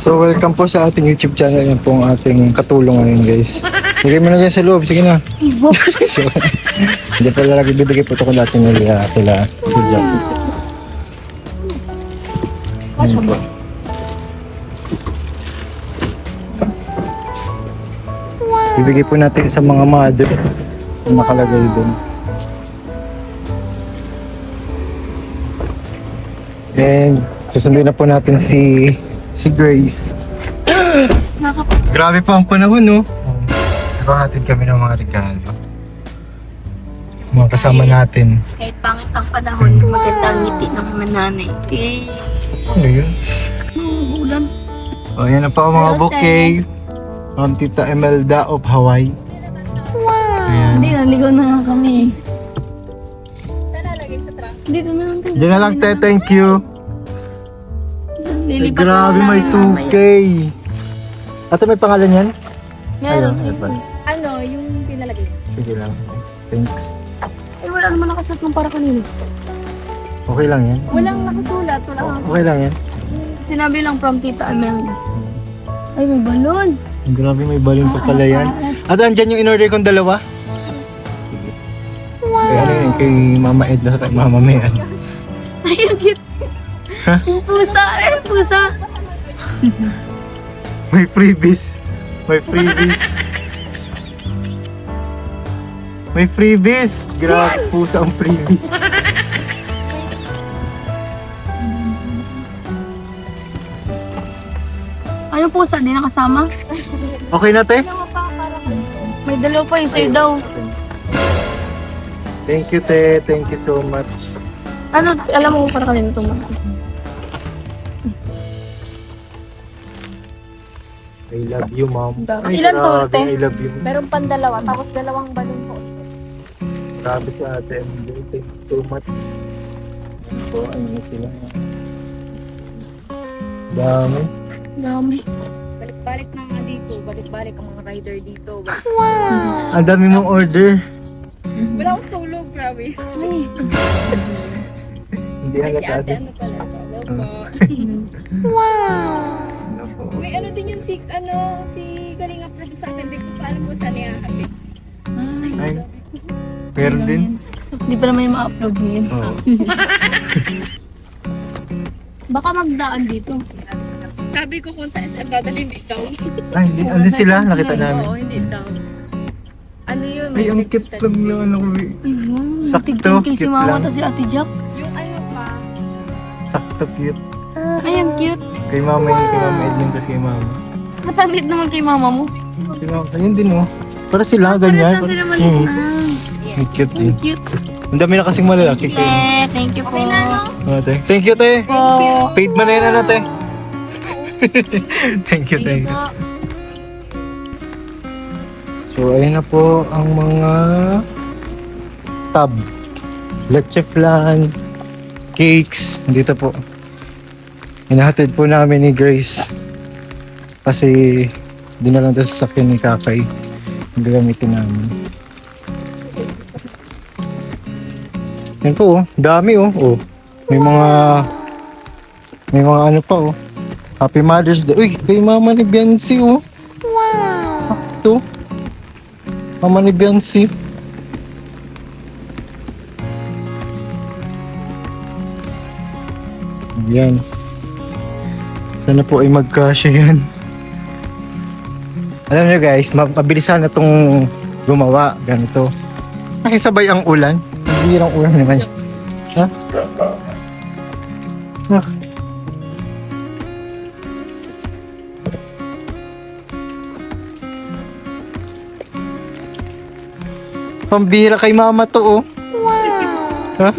So welcome po sa ating YouTube channel. Yan po ang ating katulong ngayon guys. Bigay mo na dyan sa loob. Sige na. Hindi pala lagi bibigay po ito ko dati nila. Ayan po. Bibigay po natin sa mga mother na nakalagay doon. And susunduin na po natin si Grace. Grabe pa ang panahon, no? Nakahatid kami ng mga regalo. Mga kasama natin. Kahit pangit ang panahon, maganda ang ngiti ng mga nanay. Ano yun? Ulan. O, yan na po ang mga bouquet. From Tita Emelda of Hawaii. Ayan. Hindi, naligaw na nga kami. Dito na lang. Diyan na lang, te. Thank you. Ay, Lilipat grabe, na may lang 2K. Ate, may pangalan yan? Meron. Ayun, ayun. Ano, yung pinalagay. Sige lang. Thanks. Eh, wala naman nakasuot ng para kanino. Okay lang yan. Walang nakasulat, wala kang... Okay lang yan. Sinabi lang from Tita Amelia. Ay, may balon. Grabe, may balon pa pala yan. At andyan yung in-order kong dalawa. Wow. Kaya ano yun, kay Mama Edna sa kay Mama Mayan. Ay, ang cute. Pusa, pusa. May freebies. May freebies. May freebies. Grabe, pusa ang freebies. Ano pusa? Di nakasama? Okay na, te? May dalawa pa yung sa'yo daw. Thank you, te. Thank you so much. Ano, alam mo para kanino itong mga. I love you, mom. Ay, Ilan to, grabe, te? I love you. Meron pang dalawa, tapos dalawang balon po. Grabe si ate. Thank you so much. So, ano na sila. Dami. Dami. Balik-balik na nga dito, balik-balik ang mga rider dito. Ang dami mong order. Wala akong tulog, grabe. Ay, Hindi Ay, si halata ate, ate. ano pala? Hello po. Ano po? May ano din yun si Kalinga Prab sa akin, hindi ko pa alam kung saan ihahatid. Ay, meron din. Hindi pa naman yung ma-upload ngayon. Oo. Baka magdaan dito. Sabi ko kung sa SM dadalhin, hindi daw. Ay, hindi. Andun sila. Nakita namin. Oo, hindi daw. Ano yun? Ay, ang cute lang na ano ko. Ay, wow. Sakto, Tignan kay si cute mama lang. to si Ate Jack. Yung ano pa, Sakto cute. Ay, ang cute. Kay mama yun. Kay mama Edwin. Tapos kay mama. Matangit naman kay mama mo. Kay mama. Ayun din oh. Para sila, ganyan. Parang sila maliit na. Ang cute Ang eh. cute. Ang dami na kasing malalaki. Te, thank you po. okay na no? Ate. Thank you, te. Po. Paid mo na yun, ano, te. Thank you, te. So, ayun na po ang mga tab. Leche flan, cakes. Dito po. Hinahatid po namin ni Grace. Kasi dinalang ito sa sasakyan ni Kakay. Ang gagamitin namin. Yan po, oh. Dami, oh. Oh. May mga ano pa, oh. Happy Mother's Day. Uy, kay mama ni Biancy, oh. Wow. Sakto. Mama ni Biancy. Yan. Sana po ay magkasya yan. Alam niyo guys, mabilisan na itong gumawa. Ganito. Nakisabay ang ulan. Hindi ang ulan naman. Ha? Ah. Pambihira kay mama to, oh. Wow. Ha?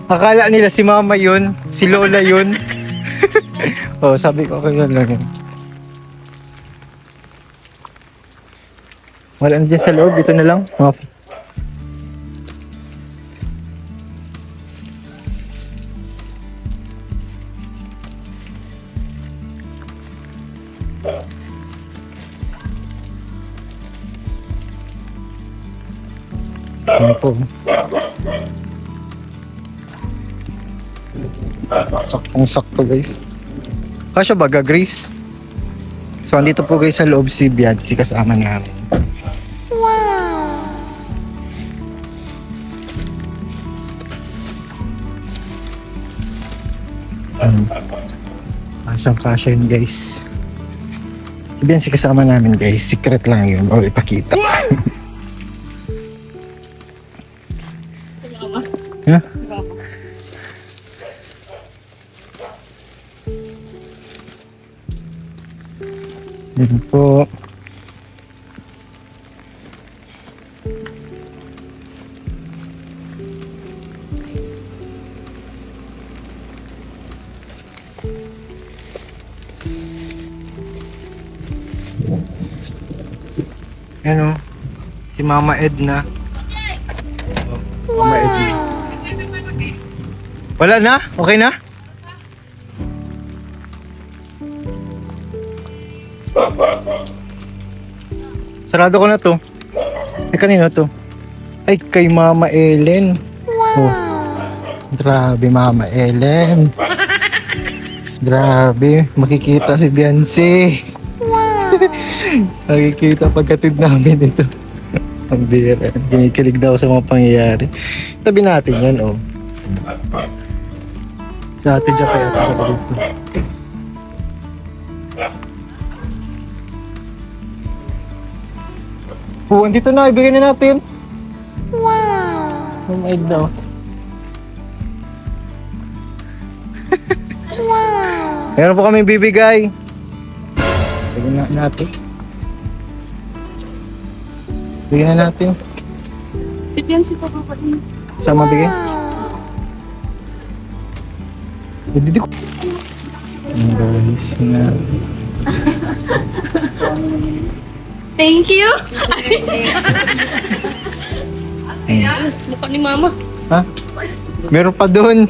Akala nila si mama yun, si lola yun. Oh, sabi ko okay lang yun. Wala na dyan sa loob, dito na lang. Oh. Ano po? Saktong-sakto guys. Kasya baga, Grace? So, andito po guys sa loob si Biancy kasama namin. Kasyang-kasya yun guys. Si Biancy kasama namin guys. Secret lang yun. Bawal ipakita. Ha? Yan po. Ano? Si Mama Edna. Mama Edna. Wala na? Okay na? Sarado ko na to. Ay, kanino to? Ay, kay Mama Ellen. Oh. Grabe, Mama Ellen. Grabe, makikita si Biancy. Nakikita pagkatid namin ito. Ang bira. Kinikilig daw sa mga pangyayari. Tabi natin yan, oh. Sa atin siya kaya sa dito. Oh, andito na. Ibigay na natin. Wow! Oh my God. Wow! Meron po kami bibigay. Bigyan na natin. Bigyan na natin. Si Biancy pa pa rin. Saan mabigay? Hindi ko. Guys, na. Thank you! Lupa ni Mama. Ha? Meron pa doon.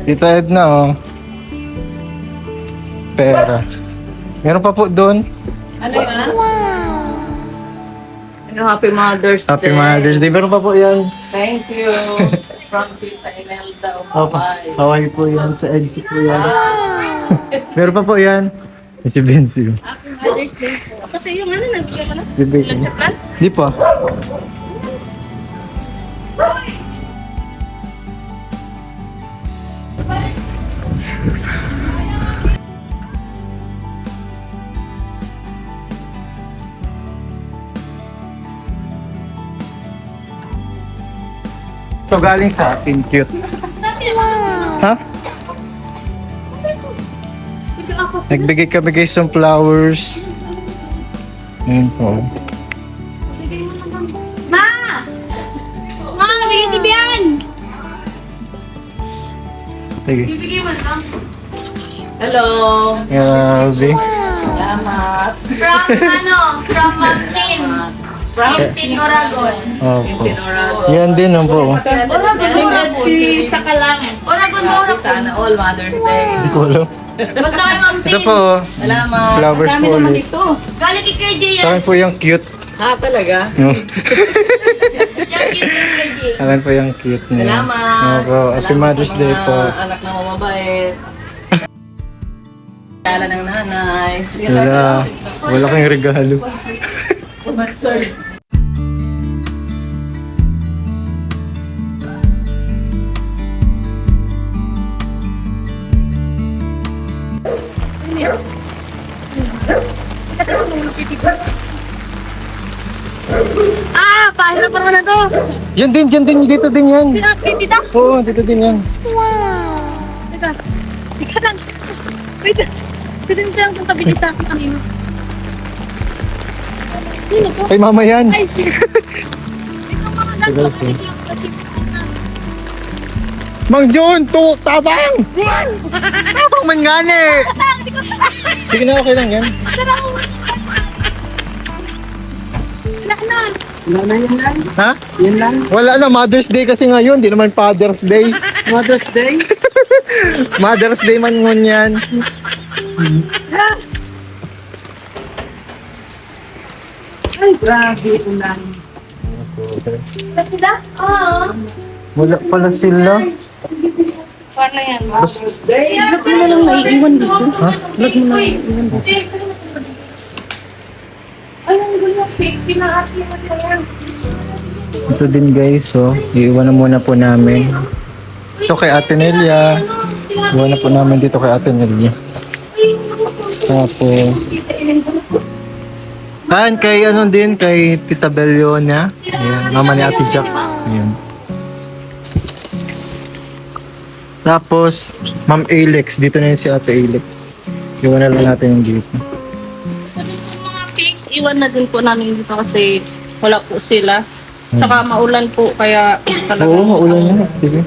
Tita Edna, oh. Pera. Meron pa po doon. Ano yan? Happy Mother's Happy Day. Mother's Day. Meron pa po yan. Thank you. From Tita Imelda. Opo. Hawaii po yan. Sa EDC po yan. Meron pa po yan. Si Benzi. Happy Mother's Day po. Kasi yung ano, nagbigay ka na? Bibigyan. Lechaplan? Di pa. Ito galing sa atin, cute. Ha? Sige, ako. Nagbigay kami guys ng flowers. Ayun po. Ma! Ma, bigyan si Bian! Sige. Bibigay mo lang. Hello. Grabe. Salamat. From ano? From Tin. From Tin Oragon. Opo. Oragon. Yan din ang po. Oragon si Sakalang. Oragon mo, Oragon. Sana all Mother's Day. Hindi ko alam. Basta kay Ma'am Ito Tin. po. Salamat. Flowers Ang dami po naman ulit. dito. Galing kay KJ Sa yan. akin po yung cute. Ha, talaga? No? Yung cute yung KJ. Sa akin po yung cute niya. Salamat. Opo. Happy Salamat Mother's sa Day mga po. anak na mamabait. Kala ng nanay. Wala. Wala kang regalo. Sir. Ah, pahirap pa naman na to. Yan din, dyan din. Dito din yan. Tita. Oo, dito din yan. Teka. Teka lang. Wait. Ganun lang kung tabi niya sa akin kanina. Sino to? Kay mama yan. Ay, sige. Ikaw mga ganito kasi yung klasifikan na. Mang John, to, tabang! Tabang man nga na eh. Sige na, okay lang yan. Wala na. Ha? Yan lang. Wala na, Mother's Day kasi ngayon. Di naman Father's Day. Mother's Day? Mother's Day man ngon yan. Ay, grabe. Ang dami. Wala sila? Oo. Wala pala sila. Paano yan? Bas, Vlog mo na lang naiiwan dito. Ha? Vlog mo na naiiwan dito. Ay, ang gulo. Pinahati mo na yan. ito din guys, so iiwan na muna po namin. Ito kay Ate Nelia. Iwan na po namin dito kay Ate Nelia. Tapos, kay ano din, kay Tita Bellona. Ayan, mama ni Ate Jack. Ayan. Tapos, Ma'am Alex. Dito na yun si Ate Alex. Iwan na lang natin yung dito. Ito po mga cake, iwan na din po namin dito kasi wala po sila. Tsaka maulan po, kaya talaga. Oo, maulan na. Sige.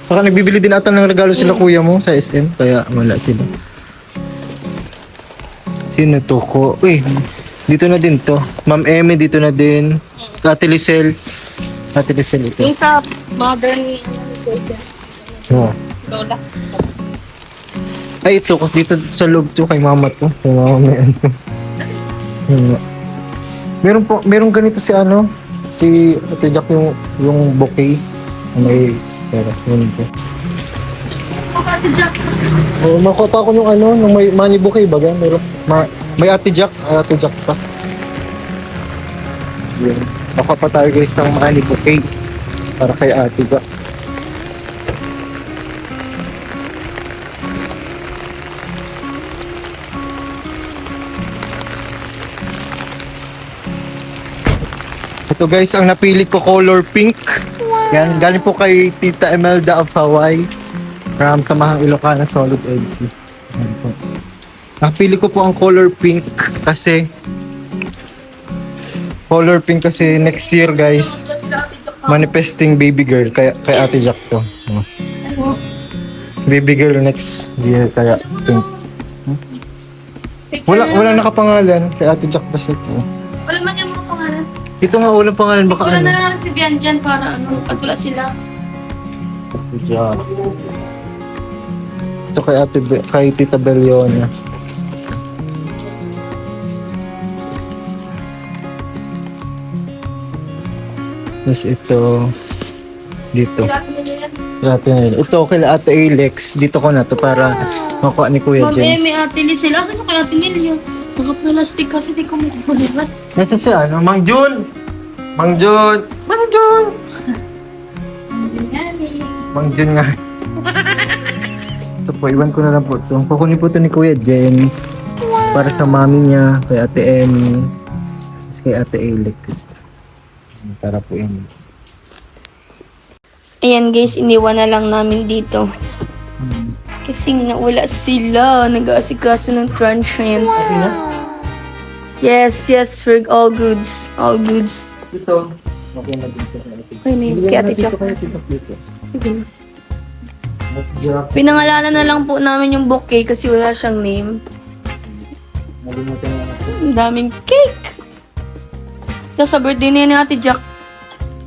Saka nagbibili din ata ng regalo sila kuya mo sa SM. Kaya wala sila. Sino to ko? Uy, dito na din to. Ma'am Eme dito na din. Ate Lisel. Ate Lisel ito. Yung sa modern Oh. lola. Ay, ito. Dito sa loob to kay mama to. Kay mama may ano. Yun nga. Meron ganito si ano. Si Ate Jack yung bouquet. May pera. Yun po. Kasi Jack. Oh, makuha pa ako nung ano, nung may money bouquet baga. May Ate Jack pa. Yun. Makuha pa tayo guys ng money bouquet para kay Ate Jack. Ito guys, ang napili ko color pink. Yan, galing po kay Tita Emelda of Hawaii. From Samahang Ilocana Solid LC. Yan po. Napili ko po ang color pink kasi next year guys, manifesting baby girl kay Ate Jack to. Oh. Baby girl next year kaya pink. Wala nakapangalan kay Ate Jack basta ito. Wala man yung mga pangalan. Ito nga walang pangalan baka Wala ano. na lang si Bian dyan para ano, at wala sila. Ate Jack. Ito kay Tita Bellona. Tapos ito dito. Kailangan nila yan. Ate Nel. Ito kay Ate Alex. Dito ko na to para makuha ni Kuya Ma'am Jens. Eme, Ate Lisel. Asan yung kay Ate Nil yun? Naka-plastic kasi di ko makukulibat. Nasa si ano? Mang Jun! Mang Jun! Mang Jun! Mang Jun nga. Ito po, iwan ko na lang po ito. Kukunin po ito ni Kuya Jens. Para sa mami niya, kay Ate Emmy. Tapos kay Ate Alex. Para po yun. Ayan guys, iniwan na lang namin dito. Kasi nga wala sila. Nag-aasikaso ng transient. Kasi na? Yes, we're all goods. All goods. Ito. Okay na dito. Okay na yun, kay Ate Jack. Dito. Pinangalanan na lang po namin yung bouquet kasi wala siyang name. Nalimutan na ako. Ang daming cake! Tapos sa birthday niya ni Ate Jack.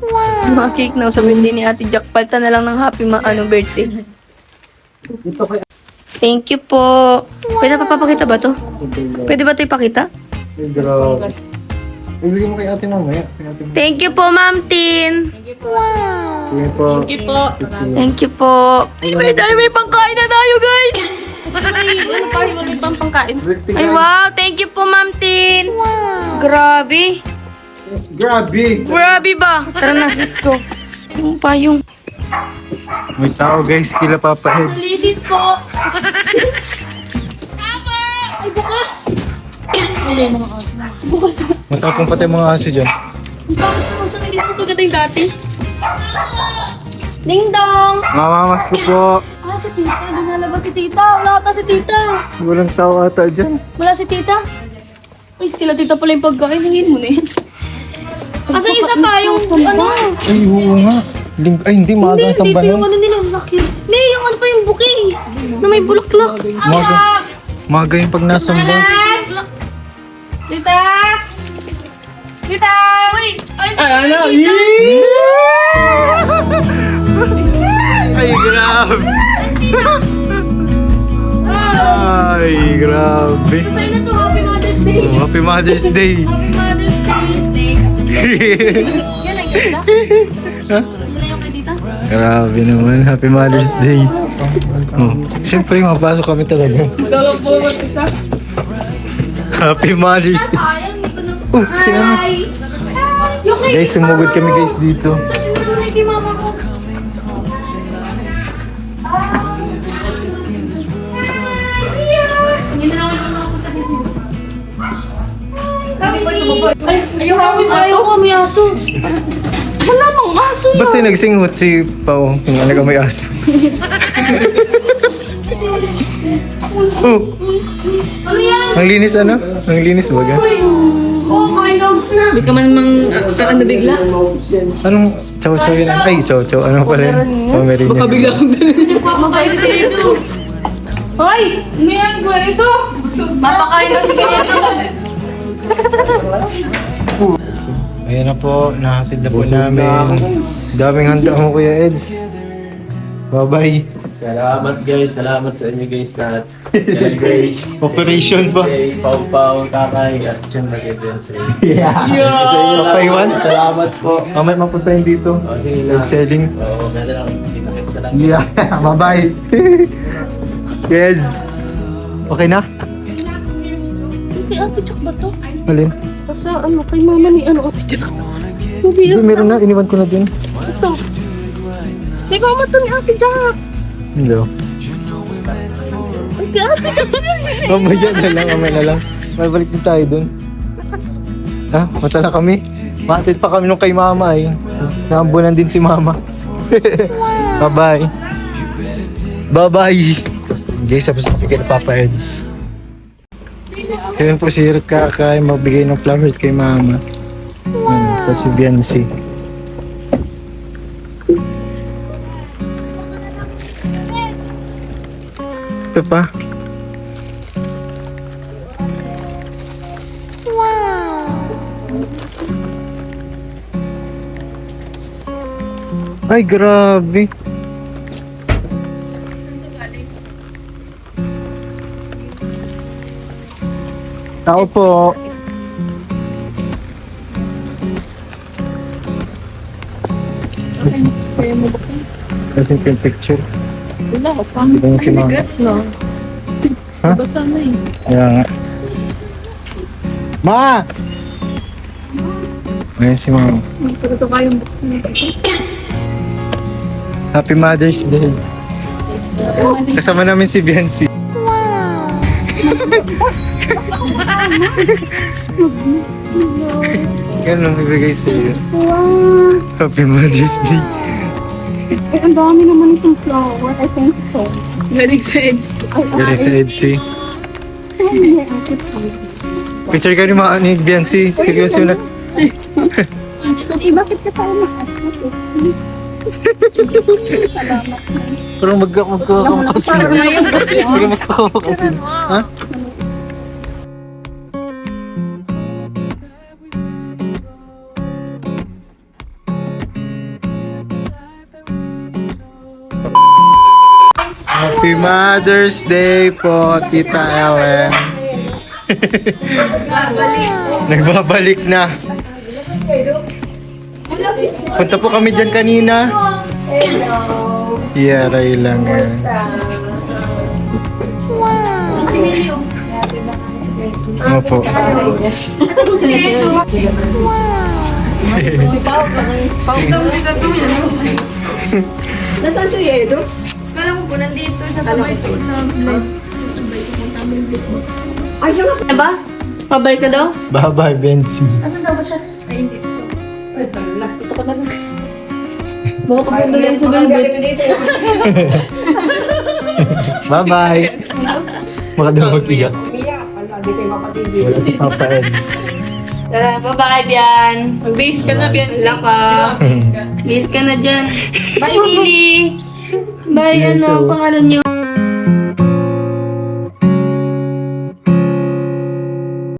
Wow! Mga cake na sa birthday ni Ate Jack. Palta na lang ng happy birthday. Ito kay Thank you po. Pwede pa papakita ba to? Pwede ba to ipakita? Grabe. Ibigay mo kay ate mamaya. Thank you po, Ma'am Tin. Sige po. Thank you po. Ay, may pangkain na tayo, guys. Ano pa yung ibang pangkain? Ay, wow. Thank you po, Ma'am Tin. Grabe. Grabe ba? Tara na, let's go. Yung payong. May tao guys, kila Papa Heads. Solicit po! Ay, bukas! Ano yung mga aso? Bukas na. Matapong pati mga aso dyan. Bakit mo sa hindi mo sagad yung dati? Ding dong. Mamamas ko po. Ah, si tita. Dinalabas si tita. Wala ata si tita. Walang tao ata dyan. Wala si tita. Ay, sila tita pala yung pagkain. Hingin mo na yan. Asa isa pa yung ano? Ay, oo nga. Ay, hindi. Maagang Hindi, dito sambahan. yung ano nila. Sakit. Hindi, yung ano pa yung bouquet. Na may bulaklak. Maga yung pag nasamba. Tita! Tita! Uy! Ay, Ano? tita! Ay, grabe. Ay, grabe. Sa'yo na to. Happy Mother's Day! Oh, Happy Mother's Day. Happy Mother's Day! Yan ang Malayo kayo dito? Grabe naman. Happy Mother's Day. Oh. Siyempre, mapasok kami talaga. Dalaw po naman isa. Happy Mother's Day. Sayang, dito na. Oh, si ano? Yung kay Guys, sumugod kami guys dito. Sa sinunod kay mama ko. Hindi na ako nakapunta dito. Ayaw ko, may aso. Wala mang aso Ba't siya nagsinghot si Pao? Yung alaga may aso. Oh, Ano yan? ang linis ano? Ang linis baga. Oo, kind of na. Hindi ka man mang ano bigla. Anong chow-chow yun? Ay, chow-chow. Ano pala yun? Pomeranian. Baka bigla akong Mabait si Kedo. Hoy! Ano yan, ito? Mapakain daw si Kedo. Ayan na po, nahatid na po namin. Daming handa mo Kuya Eds. Bye-bye. Salamat guys, salamat sa inyo guys lahat. Yan guys. Operation pa. Kay Pau Pau, Kakay, at siyempre kay Beyonce. Papaywan? Salamat po. Mamay mapuntahin dito. O, sige Live lang. selling. Oo, ganda lang. Kita-kita lang. Yeah, bye-bye. Yes. Okay na? Kay Ate Chok ba to? Alin? Sa ano, kay mama ni ano, Ate Chok. Hindi, meron na. Iniwan ko na din. Ito. Kay mama to ni Ate Chok. Hindi. Kay Ate Chok. Mamaya na lang, mamaya na lang. May balik din tayo dun. Ha? Mata na kami. Matid pa kami nung kay mama eh. Naambunan din si mama. Bye-bye. Bye-bye. Guys, tapos na bigay na Papa Eds. Kaya po si Hirot Kakay magbigay ng flowers kay mama. Tapos si Biancy. Ito pa. Ay, grabe. Tao po. Kasi yung picture. Wala, Hindi ko si mama. no. Ha? Basta na eh. Kaya nga. Ma! Ayan si mama. Pero ito kayong buksan na ito. Happy Mother's Day. Kasama namin si Biancy. Ganun bibigay sa iyo. Wow! Happy Mother's Day. Eh, ang dami naman itong flower. I think so. Galing sa Eds. Galing sa Etsy. Ay, Ate Chok. Picture ka ni Biancy. Seryoso na. Okay, bakit ka tayo maas? Parang magkakamakas na. Parang magkakamakas na. Ha? Happy Mother's Day po, Tita Ellen. Nagbabalik na. Punta po kami dyan kanina. Yaray lang yan. Opo. Nasaan si Edo? Kala ko po nandito sa sabay to sa vlog. Ay, siya na ba? Pabalik ka daw? Bye-bye, Benzi. Asan daw ba siya? Ay, hindi. Ito ko na lang. Baka pa punta lang sa velvet. Bye-bye. Baka daw mag-iyak. Wala si Papa Eds. Tara, bye-bye, Bian. Mag-base ka na, Bian. Wala ka. Base ka na dyan. Bye, Lily. Bye, ano, pangalan niyo?